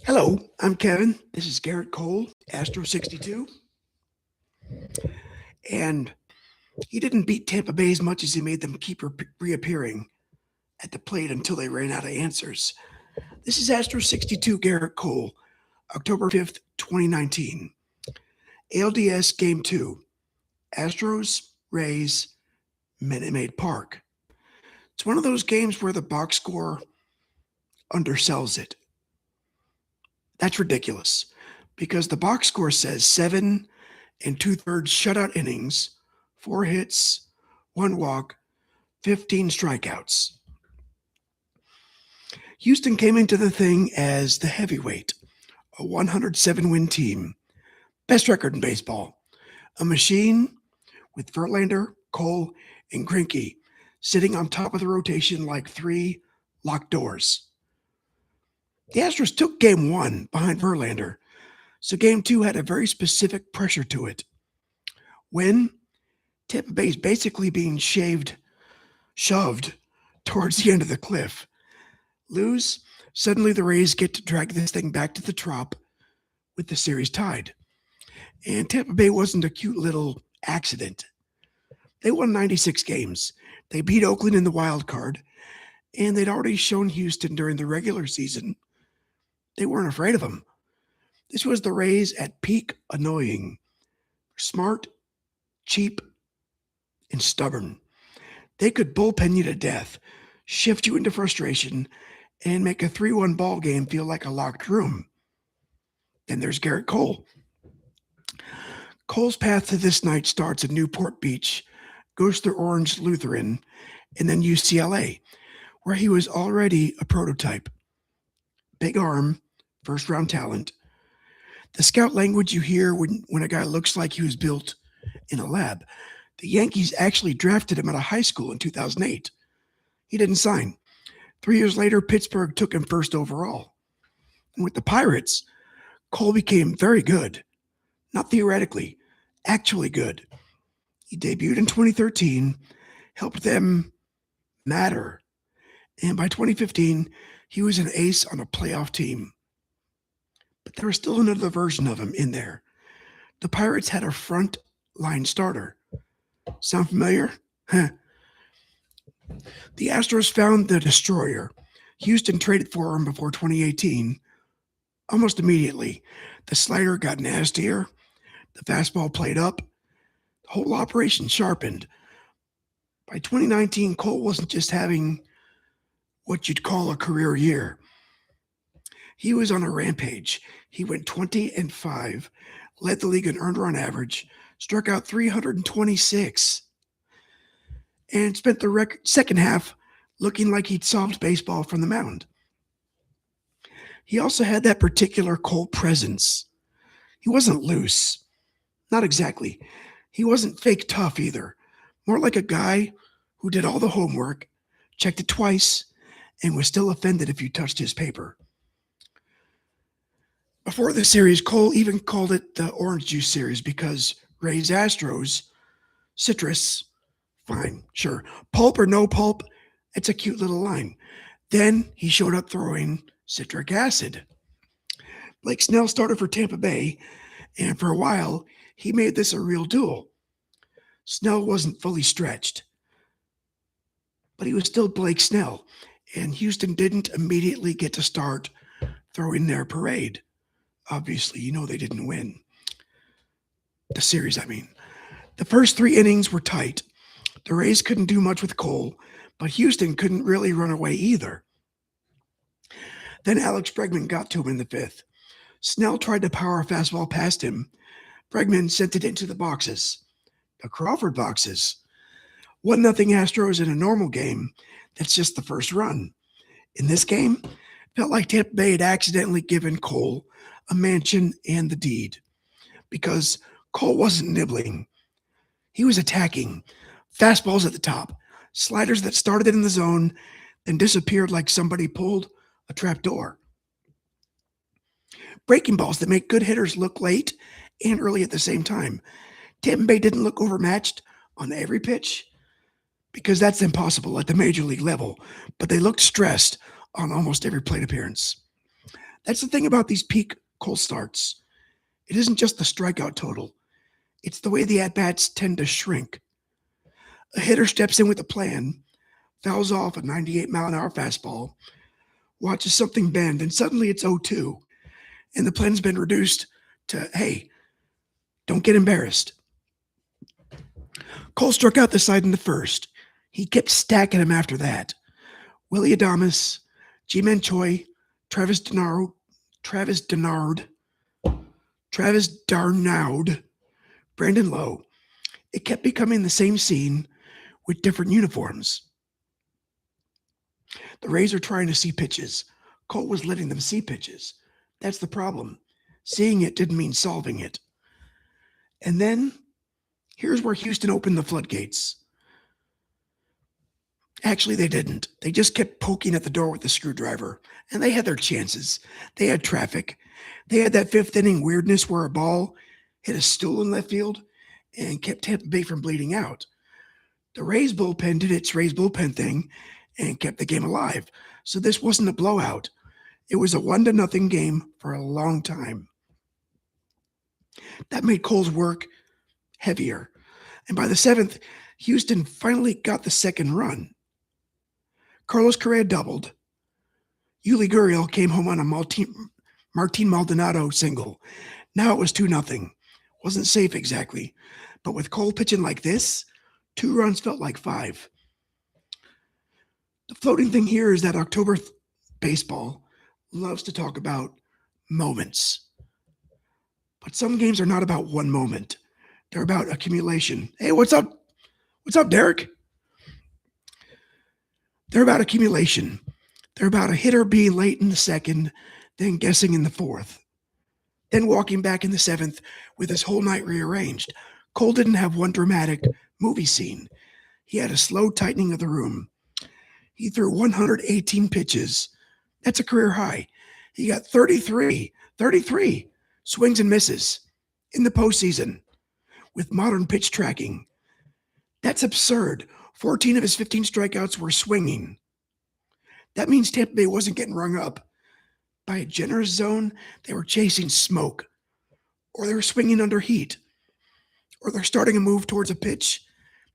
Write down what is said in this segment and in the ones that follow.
Hello, I'm Kevin. This is Gerrit Cole, Astro 62. And he didn't beat Tampa Bay as much as he made them keep reappearing at the plate until they ran out of answers. This is Astro 62 Gerrit Cole, October 5th, 2019. ALDS Game 2, Astros, Rays, Minute Maid Park. It's one of those games where the box score undersells it. That's ridiculous because the box score says 7 2/3 shutout innings, 4 hits, 1 walk, 15 strikeouts. Houston came into the thing as the heavyweight, a 107-win team, best record in baseball, a machine with Verlander, Cole, and Greinke sitting on top of the rotation like three locked doors. The Astros took Game 1 behind Verlander, so Game 2 had a very specific pressure to it. When Tampa Bay is basically being shoved towards the end of the cliff. Lose, suddenly the Rays get to drag this thing back to the Trop with the series tied. And Tampa Bay wasn't a cute little accident. They won 96 games. They beat Oakland in the wild card, and they'd already shown Houston during the regular season they weren't afraid of them. This was the Rays at peak annoying. Smart, cheap, and stubborn. They could bullpen you to death, shift you into frustration, and make a 3-1 ball game feel like a locked room. Then there's Gerrit Cole. Cole's path to this night starts in Newport Beach, goes through Orange Lutheran, and then UCLA, where he was already a prototype. Big arm, first-round talent. The scout language you hear when a guy looks like he was built in a lab. The Yankees actually drafted him out of high school in 2008. He didn't sign. 3 years later, Pittsburgh took him first overall. And with the Pirates, Cole became very good. Not theoretically, actually good. He debuted in 2013, helped them matter. And by 2015, he was an ace on a playoff team. But there was still another version of him in there. The Pirates had a front line starter. Sound familiar? Huh. The Astros found the destroyer. Houston traded for him before 2018. Almost immediately, the slider got nastier. The fastball played up. The whole operation sharpened. By 2019, Cole wasn't just having what you'd call a career year. He was on a rampage. He went 20-5, led the league in earned run average, struck out 326, and spent the second half looking like he'd solved baseball from the mound. He also had that particular Cole presence. He wasn't loose. Not exactly. He wasn't fake tough either. More like a guy who did all the homework, checked it twice, and was still offended if you touched his paper. Before the series, Cole even called it the Orange Juice Series because Rays Astros, citrus, fine, sure. Pulp or no pulp, it's a cute little line. Then he showed up throwing citric acid. Blake Snell started for Tampa Bay, and for a while, he made this a real duel. Snell wasn't fully stretched, but he was still Blake Snell, and Houston didn't immediately get to start throwing their parade. Obviously, you know they didn't win. The series, I mean. The first 3 innings were tight. The Rays couldn't do much with Cole, but Houston couldn't really run away either. Then Alex Bregman got to him in the 5th. Snell tried to power a fastball past him. Bregman sent it into the boxes. The Crawford boxes. 1-0 Astros in a normal game. That's just the first run. In this game, felt like Tampa Bay had accidentally given Cole a mansion and the deed because Cole wasn't nibbling. He was attacking. Fastballs at the top, sliders that started in the zone and disappeared like somebody pulled a trap door. Breaking balls that make good hitters look late and early at the same time. Tampa Bay didn't look overmatched on every pitch because that's impossible at the major league level, but they looked stressed on almost every plate appearance. That's the thing about these peak Cole starts. It isn't just the strikeout total, it's the way the at-bats tend to shrink. A hitter steps in with a plan, fouls off a 98-mile-an-hour fastball, watches something bend, and suddenly it's 0-2, and the plan's been reduced to, hey, don't get embarrassed. Cole struck out the side in the first. He kept stacking him after that. Willie Adames, G-Man Choi, Travis Darnaud, Brandon Lowe. It kept becoming the same scene with different uniforms. The Rays are trying to see pitches. Cole was letting them see pitches. That's the problem. Seeing it didn't mean solving it. And then, here's where Houston opened the floodgates. Actually, they didn't. They just kept poking at the door with the screwdriver, and they had their chances. They had traffic. They had that fifth inning weirdness where a ball hit a stool in left field and kept Tampa Bay from bleeding out. The Rays bullpen did its Rays bullpen thing and kept the game alive. So this wasn't a blowout. It was a 1-0 game for a long time. That made Cole's work heavier. And by the seventh, Houston finally got the second run. Carlos Correa doubled. Yuli Gurriel came home on a Martin Maldonado single. Now it was 2-0. Wasn't safe exactly. But with Cole pitching like this, 2 runs felt like 5. The floating thing here is that October baseball loves to talk about moments. But some games are not about one moment. They're about accumulation. Hey, what's up? What's up, Derek? They're about accumulation. They're about a hitter being late in the second, then guessing in the fourth, then walking back in the seventh with his whole night rearranged. Cole didn't have one dramatic movie scene. He had a slow tightening of the room. He threw 118 pitches. That's a career high. He got 33 swings and misses in the postseason with modern pitch tracking. That's absurd. 14 of his 15 strikeouts were swinging. That means Tampa Bay wasn't getting rung up by a generous zone. They were chasing smoke, or they were swinging under heat, or they're starting a move towards a pitch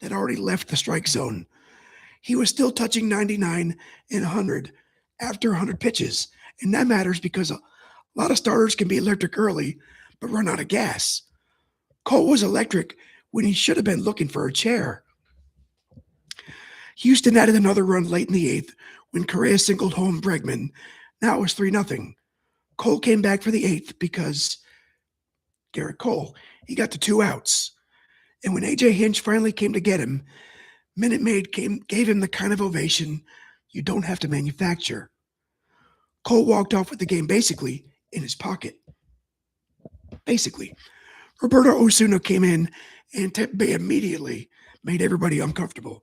that already left the strike zone. He was still touching 99 and 100 after 100 pitches, and that matters because a lot of starters can be electric early but run out of gas. Cole was electric when he should have been looking for a chair. Houston added another run late in the 8th when Correa singled home Bregman. Now it was 3-0. Cole came back for the 8th because Gerrit Cole, he got to 2 outs. And when A.J. Hinch finally came to get him, Minute Maid gave him the kind of ovation you don't have to manufacture. Cole walked off with the game basically in his pocket. Basically. Roberto Osuna came in, and Tampa Bay immediately made everybody uncomfortable.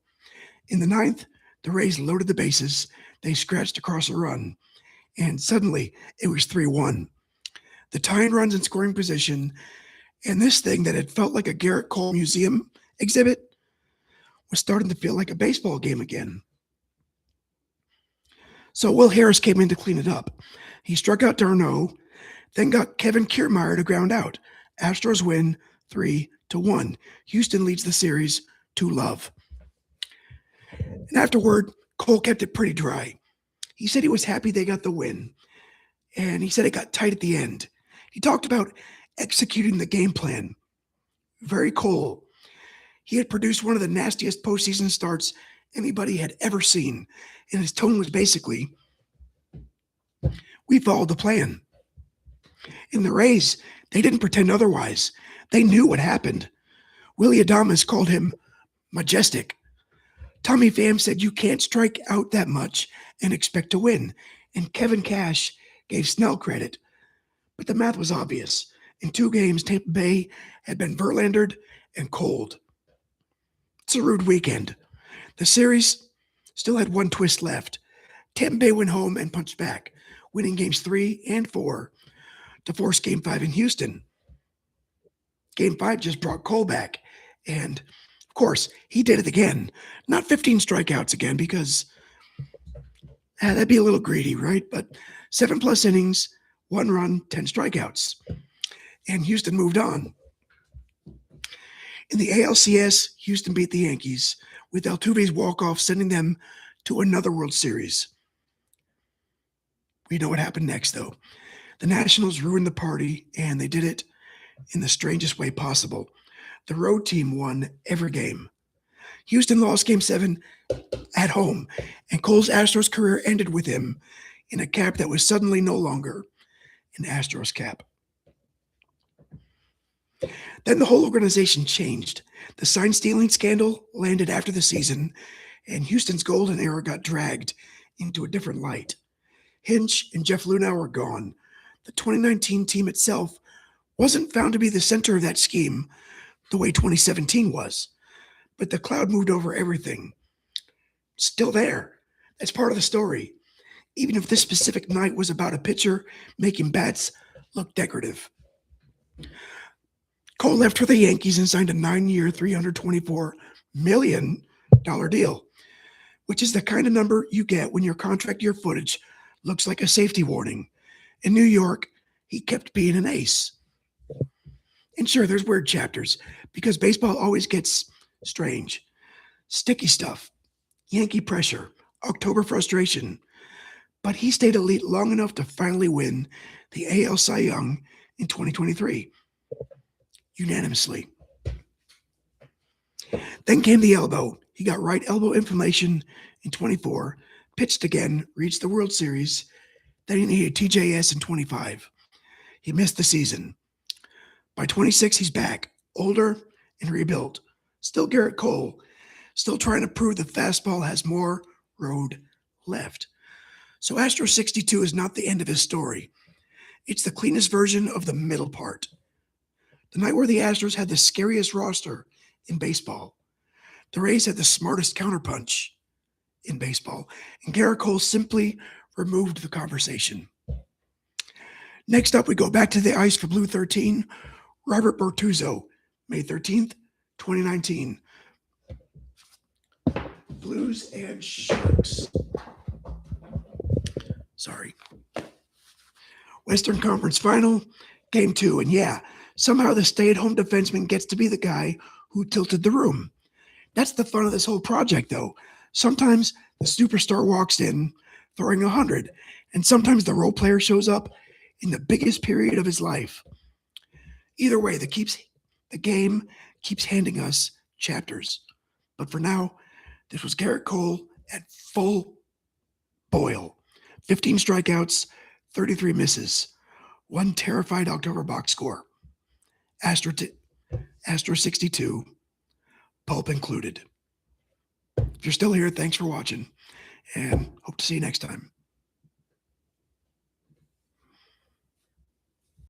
In the 9th, the Rays loaded the bases. They scratched across a run, and suddenly it was 3-1. The tying runs in scoring position, and this thing that had felt like a Gerrit Cole museum exhibit was starting to feel like a baseball game again. So Will Harris came in to clean it up. He struck out Darnaud, then got Kevin Kiermaier to ground out. Astros win 3-1. Houston leads the series 2-0. And afterward, Cole kept it pretty dry. He said he was happy they got the win, and he said it got tight at the end. He talked about executing the game plan. Very Cole. He had produced one of the nastiest postseason starts anybody had ever seen, and his tone was basically, we followed the plan. In the Rays, they didn't pretend otherwise. They knew what happened. Willie Adames called him majestic. Tommy Pham said you can't strike out that much and expect to win. And Kevin Cash gave Snell credit. But the math was obvious. In 2 games, Tampa Bay had been Verlandered and cold. It's a rude weekend. The series still had one twist left. Tampa Bay went home and punched back, winning games 3 and 4 to force Game 5 in Houston. Game 5 just brought Cole back. And, of course, he did it again. Not 15 strikeouts again because that'd be a little greedy, right? But 7+ innings, 1 run, 10 strikeouts. And Houston moved on. In the ALCS, Houston beat the Yankees, with Altuve's walk-off sending them to another World Series. We know what happened next, though. The Nationals ruined the party, and they did it in the strangest way possible. The road team won every game. Houston lost Game 7 at home, and Cole's Astros career ended with him in a cap that was suddenly no longer an Astros cap. Then the whole organization changed. The sign-stealing scandal landed after the season, and Houston's golden era got dragged into a different light. Hinch and Jeff Lunau were gone. The 2019 team itself wasn't found to be the center of that scheme the way 2017 was, but the cloud moved over everything. Still there. That's part of the story, even if this specific night was about a pitcher making bats look decorative. Cole left for the Yankees and signed a 9-year, $324 million deal, which is the kind of number you get when your contract year footage looks like a safety warning. In New York, he kept being an ace. And sure, there's weird chapters, because baseball always gets strange. Sticky stuff, Yankee pressure, October frustration. But he stayed elite long enough to finally win the AL Cy Young in 2023. Unanimously. Then came the elbow. He got right elbow inflammation in 24, pitched again, reached the World Series. Then he needed TJS in 25. He missed the season. By 26, he's back, older and rebuilt. Still Gerrit Cole, still trying to prove the fastball has more road left. So Astro 62 is not the end of his story. It's the cleanest version of the middle part. The night where the Astros had the scariest roster in baseball. The Rays had the smartest counterpunch in baseball, and Gerrit Cole simply removed the conversation. Next up, we go back to the ice for Blue 13. Robert Bortuzzo, May 13th, 2019. Blues and Sharks. Sorry. Western Conference Final, Game 2. And yeah, somehow the stay-at-home defenseman gets to be the guy who tilted the room. That's the fun of this whole project, though. Sometimes the superstar walks in throwing 100, and sometimes the role player shows up in the biggest period of his life. Either way, the game keeps handing us chapters. But for now, this was Gerrit Cole at full boil. 15 strikeouts, 33 misses. One terrified October box score. Astro 62, Pulp included. If you're still here, thanks for watching, and hope to see you next time.